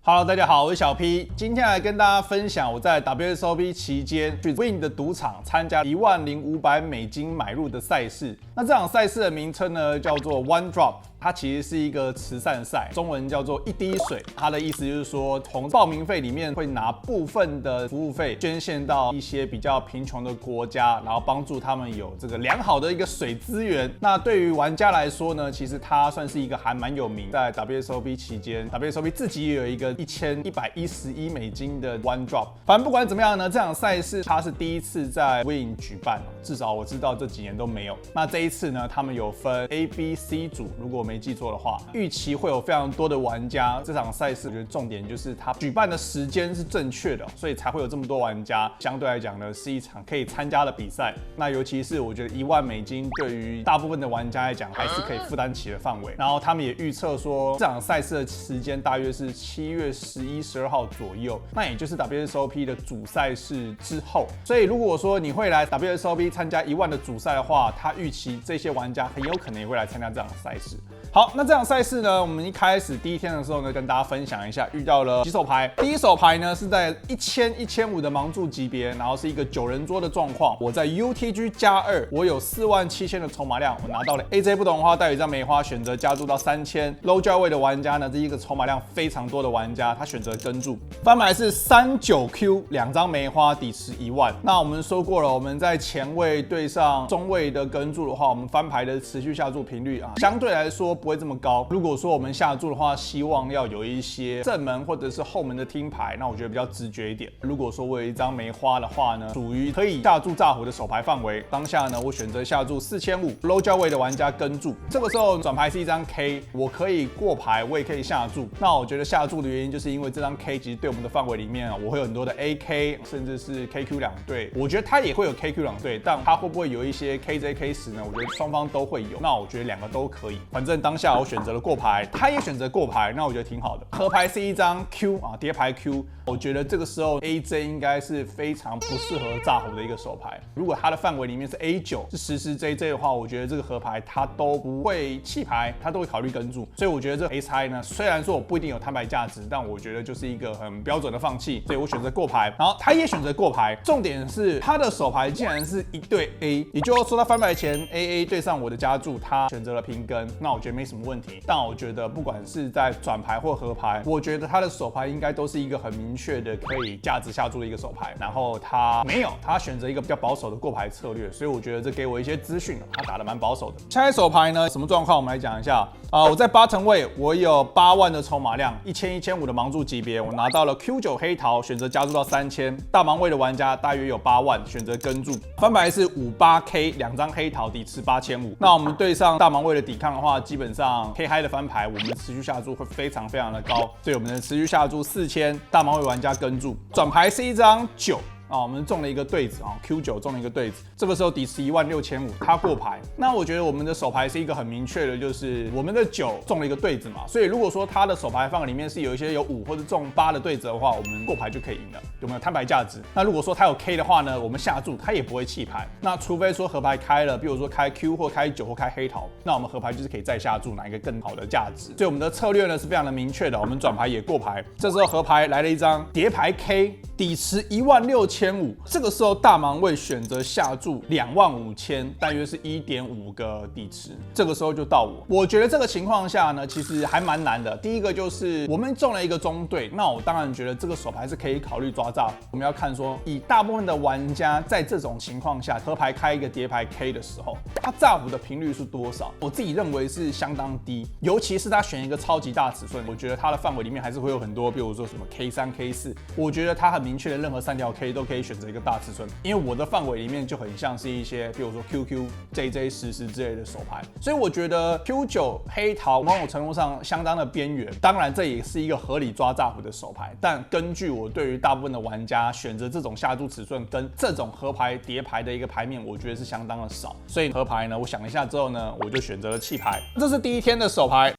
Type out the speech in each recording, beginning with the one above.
Hello， 大家好，我是小 P， 今天来跟大家分享我在 WSOP 期间去 Win 的赌场参加$10,500买入的赛事。那这场赛事的名称呢叫做 One Drop。它其实是一个慈善赛，中文叫做一滴水。它的意思就是说，从报名费里面会拿部分的服务费捐献到一些比较贫穷的国家，然后帮助他们有这个良好的一个水资源。那对于玩家来说呢，其实它算是一个还蛮有名。在 WSOP 期间 ，WSOP 自己也有一个$1,111的 One Drop。反正不管怎么样呢，这场赛事它是第一次在 Win 举办，至少我知道这几年都没有。那这一次呢，他们有分 A、B、C 组，如果没记错的话，预期会有非常多的玩家。这场赛事我觉得重点就是它举办的时间是正确的，所以才会有这么多玩家。相对来讲呢，是一场可以参加的比赛。那尤其是我觉得$10,000对于大部分的玩家来讲，还是可以负担起的范围。然后他们也预测说，这场赛事的时间大约是7月11、12号左右，那也就是 WSOP 的主赛事之后。所以如果说你会来 WSOP 参加1万的主赛的话，他预期这些玩家很有可能也会来参加这场赛事。好，那这场赛事呢，我们一开始第一天的时候呢，跟大家分享一下遇到了几手牌。第一手牌呢是在1000、1500的盲注级别，然后是一个9人桌的状况。我在 UTG+2，我有47000的筹码量，我拿到了 AJ 不懂的话，带有一张梅花，选择加注到3000。Low 价位的玩家呢，这一个筹码量非常多的玩家，他选择跟注。翻牌是39Q， 2张梅花，底池1万。那我们说过了，我们在前位对上中位的跟注的话，我们翻牌的持续下注频率相对来说不会这么高。如果说我们下注的话，希望要有一些正门或者是后门的听牌，那我觉得比较直觉一点。如果说我有一张梅花的话呢，属于可以下注炸胡的手牌范围。当下呢，我选择下注4500 ，low 价位的玩家跟注。这个时候转牌是一张 K， 我可以过牌，我也可以下注。那我觉得下注的原因就是因为这张 K 其实对我们的范围里面我会有很多的 AK， 甚至是 KQ 两队。我觉得它也会有 KQ 两队，但它会不会有一些 KJ、K10呢？我觉得双方都会有。那我觉得两个都可以。反正当下我选择了过牌，他也选择过牌，那我觉得挺好的。合牌是一张 Q 叠牌 Q， 我觉得这个时候 AJ 应该是非常不适合炸胡的一个手牌。如果它的范围里面是 A9 是实 JJ 的话，我觉得这个合牌它都不会弃牌，它都会考虑跟注。所以我觉得这个 AX 呢，虽然说我不一定有摊牌价值，但我觉得就是一个很标准的放弃，所以我选择过牌，然后他也选择过牌。重点是他的手牌竟然是一对 A， 也就是说他翻牌前 AA 对上我的加注，他选择了平跟，那我觉得没什么问题。但我觉得不管是在转牌或合牌，我觉得他的手牌应该都是一个很明确的可以价值下注的一个手牌。然后他没有，他选择一个比较保守的过牌策略，所以我觉得这给我一些资讯，他打得蛮保守的。下一手牌呢，什么状况？我们来讲一下。我在8位，我有8万的筹码量，1000、1500的盲注级别，我拿到了 Q9 黑桃，选择加注到3000。大盲位的玩家大约有8万，选择跟注。翻牌是58K， 2张黑桃，底池8500。那我们对上大盲位的抵抗的话，基本上 K 嗨的翻牌，我们持续下注会非常的高，所以我们的持续下注4000，大盲位玩家跟注。转牌是一张9。我们中了一个对子Q9 中了一个对子，这个时候底池16500，他过牌。那我觉得我们的手牌是一个很明确的，就是我们的9中了一个对子嘛，所以如果说他的手牌范围里面是有一些有5或者中8的对子的话，我们过牌就可以赢了，有没有摊牌价值？那如果说他有 K 的话呢，我们下注他也不会弃牌。那除非说合牌开了，比如说开 Q 或开9或开黑桃，那我们合牌就是可以再下注拿一个更好的价值。所以我们的策略呢是非常的明确的，我们转牌也过牌。这时候合牌来了一张叠牌 K， 底池16500。这个时候大盲位选择下注25000，大约是1.5个底池。这个时候就到我。我觉得这个情况下呢，其实还蛮难的。第一个就是我们中了一个中对，那我当然觉得这个手牌是可以考虑抓炸。我们要看说，以大部分的玩家在这种情况下，合牌开一个叠牌 K 的时候，他炸胡的频率是多少？我自己认为是相当低，尤其是他选一个超级大尺寸，我觉得他的范围里面还是会有很多，比如说什么 K3、K4，我觉得他很明确的任何3条 K 都可以选择一个大尺寸，因为我的范围里面就很像是一些，比如说 QQ、JJ、10之类的手牌，所以我觉得 Q9 黑桃某种程度上相当的边缘。当然，这也是一个合理抓炸胡的手牌，但根据我对于大部分的玩家选择这种下注尺寸跟这种合牌叠牌的一个牌面，我觉得是相当的少。所以合牌呢，我想了一下之后呢，我就选择了弃牌。这是第一天的手牌。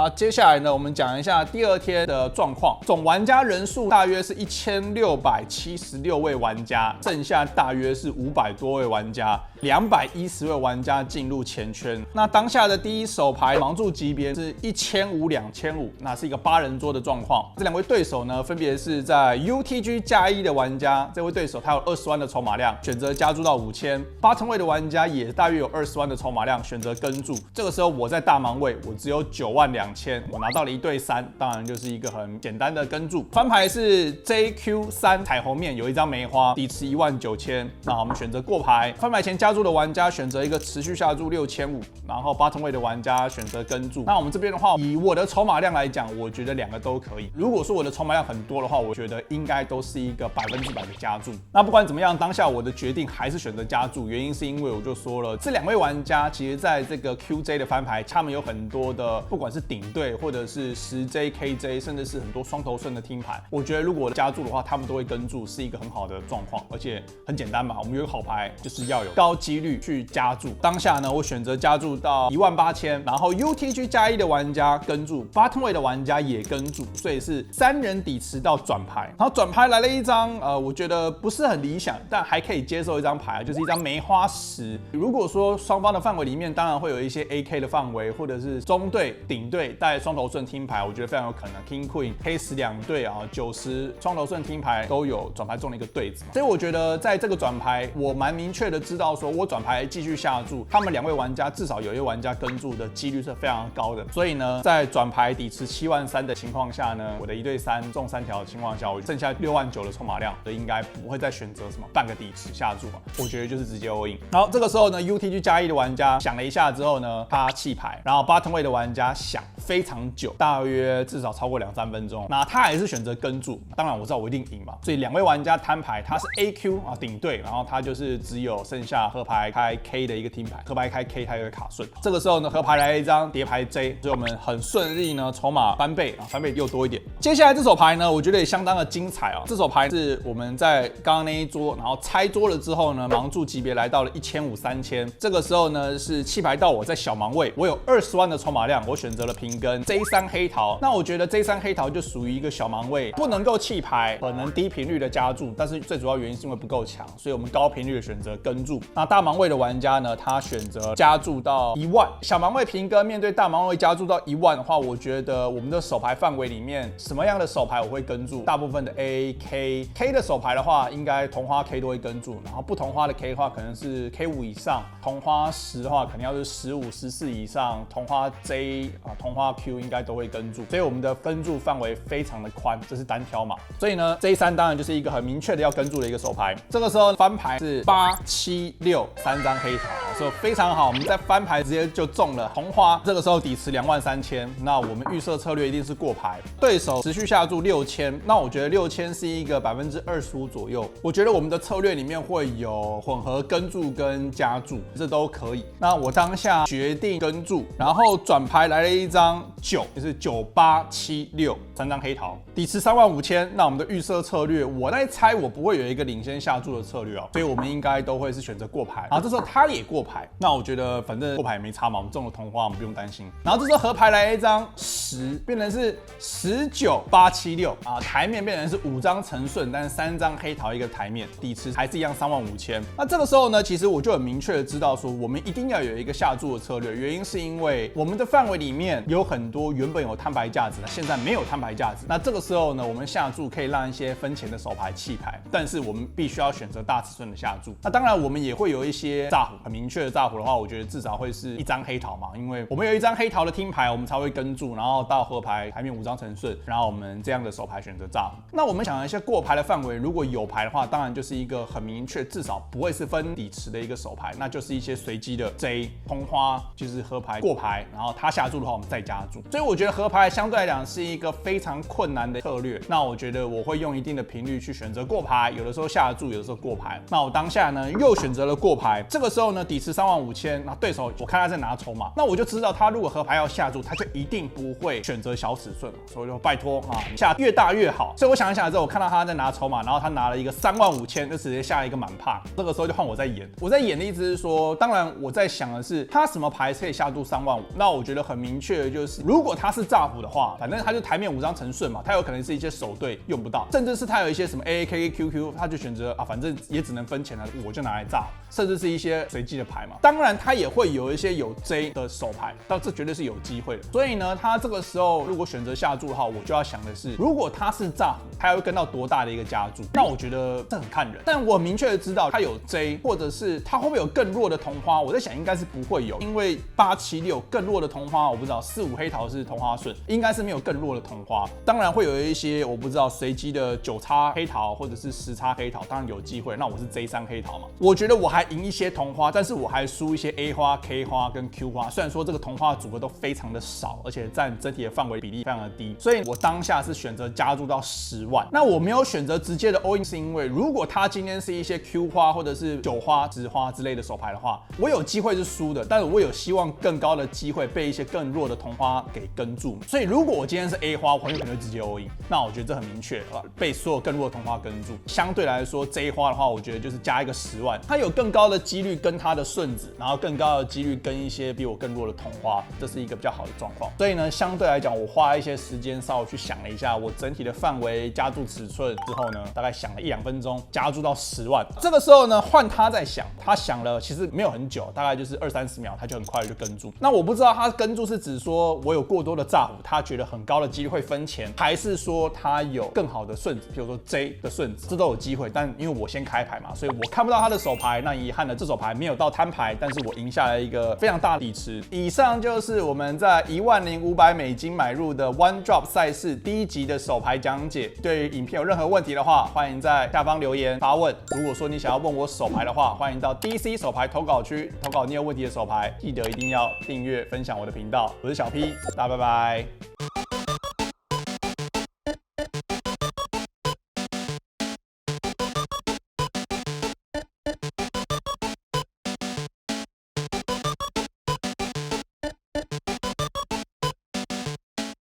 那接下来呢，我们讲一下第二天的状况。总玩家人数大约是1676位玩家，剩下大约是500多位玩家，210位玩家进入前圈。那当下的第一手牌盲注级别是1500、2500，那是一个8人桌的状况。这两位对手呢，分别是在 UTG 加1的玩家，这位对手他有20万的筹码量，选择加注到5000。8位的玩家也大约有20万的筹码量，选择跟注。这个时候我在大盲位，我只有92000，我拿到了1对3，当然就是一个很简单的跟注。翻牌是 JQ3 彩虹面，有一张梅花，底池19000。那我们选择过牌。翻牌前加注的玩家选择一个持续下注6500，然后8位的玩家选择跟注。那我们这边的话，以我的筹码量来讲，我觉得两个都可以。如果说我的筹码量很多的话，我觉得应该都是一个100%的加注。那不管怎么样，当下我的决定还是选择加注，原因是因为我就说了，这两位玩家其实在这个 QJ 的翻牌，他们有很多的，不管是顶对或者是10J、KJ， 甚至是很多双头顺的听牌。我觉得如果加注的话，他们都会跟注，是一个很好的状况，而且很简单嘛。我们有一个好牌，就是要有高几率去加注。当下呢，我选择加注到18000，然后 UTG 加1的玩家跟注，8位的玩家也跟注，所以是3人底池到转牌。然后转牌来了一张，我觉得不是很理想，但还可以接受一张牌，就是一张梅花10。如果说双方的范围里面，当然会有一些 AK 的范围，或者是中对、顶对带双头顺听牌，我觉得非常有可能 King Queen 黑10两对啊，90双头顺听牌都有转牌中了一个对子。所以我觉得在这个转牌，我蛮明确的知道说，我转牌继续下注，他们两位玩家至少有一位玩家跟注的几率是非常高的。所以呢，在转牌底池73000的情况下呢，我的1对3中3条的情况下，我剩下69000的筹码量，应该不会再选择什么半个底池下注嘛，我觉得就是直接 all in。然后这个时候呢 ，UTG 加1的玩家想了一下之后呢，他弃牌，然后8位的玩家想非常久，大约至少超过2-3分钟，那他还是选择跟注。当然我知道我一定赢嘛，所以两位玩家摊牌，他是 AQ 啊顶对，然后他就是只有剩下合牌开 K 的一个听牌，合牌开 K 他有个卡顺。这个时候呢，合牌来了一张叠牌 J， 所以我们很顺利呢，筹码翻倍啊，翻倍又多一点。接下来这手牌呢，我觉得也相当的精彩哦。这手牌是我们在刚刚那一桌，然后拆桌了之后呢，盲注级别来到了1500、3000。这个时候呢，是弃牌到我在小盲位，我有20万的筹码量，我选择了平跟 J3 黑桃。那我觉得 J3 黑桃就属于一个小盲位，不能够弃牌，可能低频率的加注，但是最主要原因是因为不够强，所以我们高频率的选择跟注。那大盲位的玩家呢，他选择加注到1万。小盲位平跟面对大盲位加注到1万的话，我觉得我们的手牌范围里面，什么样的手牌我会跟注？大部分的 A、K 的手牌的话，应该同花 K 都会跟注，然后不同花的 K 的话，可能是 K5以上，同花10的话，肯定要是15、14以上，同花 J 啊，同花 Q 应该都会跟注，所以我们的跟注范围非常的宽，这是单挑嘛。所以呢 ，J3 当然就是一个很明确的要跟注的一个手牌。这个时候翻牌是8、7、6，三张黑桃，所以非常好，我们在翻牌直接就中了红花。这个时候底池23000，那我们预设策略一定是过牌，对手持续下注6000，那我觉得6000是一个25%左右，我觉得我们的策略里面会有混合跟注跟加注，这都可以。那我当下决定跟注，然后转牌来了一张9，就是9876，三张黑桃，底池35000。那我们的预设策略，我在猜我不会有一个领先下注的策略哦，所以我们应该都会是选择过牌。然后这时候他也过牌，那我觉得反正过牌也没差嘛，我们中了同花，我们不用担心。然后这时候合牌来了一张10，变成是19876啊，台面变成是5张成顺，但是3张黑桃一个台面，底池还是一样35000。那这个时候呢，其实我就很明确的知道说，我们一定要有一个下注的策略，原因是因为我们的范围里面有很多原本有摊牌价值，现在没有摊牌价值。那这个时候呢，我们下注可以让一些分钱的手牌弃牌，但是我们必须要选择大尺寸的下注。那当然我们也会有一些炸胡，很明确的炸胡的话，我觉得至少会是1张黑桃嘛，因为我们有1张黑桃的听牌，我们才会跟注，然后到合牌台面5张成顺，然后我们这样的手牌选择炸胡。那我们想一下过牌的范围，如果有牌的话，当然就是一个很明确，至少不会是分底池的一个手牌，那就是一些随机的 J 通花，就是合牌过牌，然后他下注的话，我们再加注。所以我觉得合牌相对来讲是一个非常困难的策略。那我觉得我会用一定的频率去选择过牌，有的时候下注，有的时候过牌。那我当下呢又选择了过牌，这个时候呢底池35000，那对手我看他在拿筹码，那我就知道他如果合牌要下注，他就一定不会选择小尺寸嘛，所以就拜托啊，下越大越好。所以我想一想之后，我看到他在拿筹码，然后他拿了一个35000，就直接下一个满帕。这个时候就换我在演，我在演的意思是说，当然我在想的是他什么牌可以下注35000，那我觉得很明确的就是，如果他是炸服的话，反正他就台面5张成顺嘛，他有可能是一些手对用不到，甚至是他有一些什么 AAKKQQ， 他就选择啊，反正也只能分钱了，我就拿来炸，甚至是一些随机的牌嘛。当然他也会有一些有 J 的手牌，但这绝对是有机会的。所以呢，他这个时候如果选择下注的话，我就要想的是，如果他是炸服，他会跟到多大的一个加注？那我觉得这很看人，但我明确的知道他有 J， 或者是他会不会有更弱的同花？我在想应该是不会有，因为876更弱的同花我不知道，45黑桃是同花顺，应该是没有更弱的同花。当然会有一些我不知道随机的9叉黑桃或者是10叉黑桃，当然有机会。那我是 J3 黑桃嘛，我觉得我还赢一些同花，但是我还输一些 A 花、K 花跟 Q 花。虽然说这个同花组合都非常的少，而且占整体的范围比例非常的低，所以我当下是选择加注到10万。那我没有选择直接的 all in， 是因为如果他今天是一些 Q 花或者是9花、10花之类的手牌的话，我有机会是输的，但是我有希望更高的机会被一些更弱的同花给跟住。所以如果我今天是 A 花，我很有可能会直接 all in， 那我觉得这很明确，被所有更弱的同花跟住。相对来说 J 花的话，我觉得就是加一个10万，它有更高的几率跟他的顺子，然后更高的几率跟一些比我更弱的同花，这是一个比较好的状况。所以呢，相对来讲，我花一些时间稍微去想了一下我整体的范围、加注尺寸之后呢，大概想了1-2分钟，加注到10万。这个时候呢，换他在想，他想了其实没有很久，大概就是20-30秒，他就很快就跟注。那我不知道他跟注是指说我有过多的炸胡，他觉得很高的几率会分钱，还是说他有更好的顺子，比如说 J 的顺子，这都有机会。但因为我先开牌嘛，所以我看不到他的手牌，那遗憾的这手牌没有到摊牌，但是我赢下来一个非常大的底池。以上就是我们在$10,500买入的 One Drop 赛事第1集的手牌讲解。对于影片有任何问题的话，欢迎在下方留言发问。如果说你想要问我手牌的话，欢迎到 DC 手牌投稿区投稿你有问题的手牌，记得一定要订阅分享我的频道。我是小 P，大家拜拜。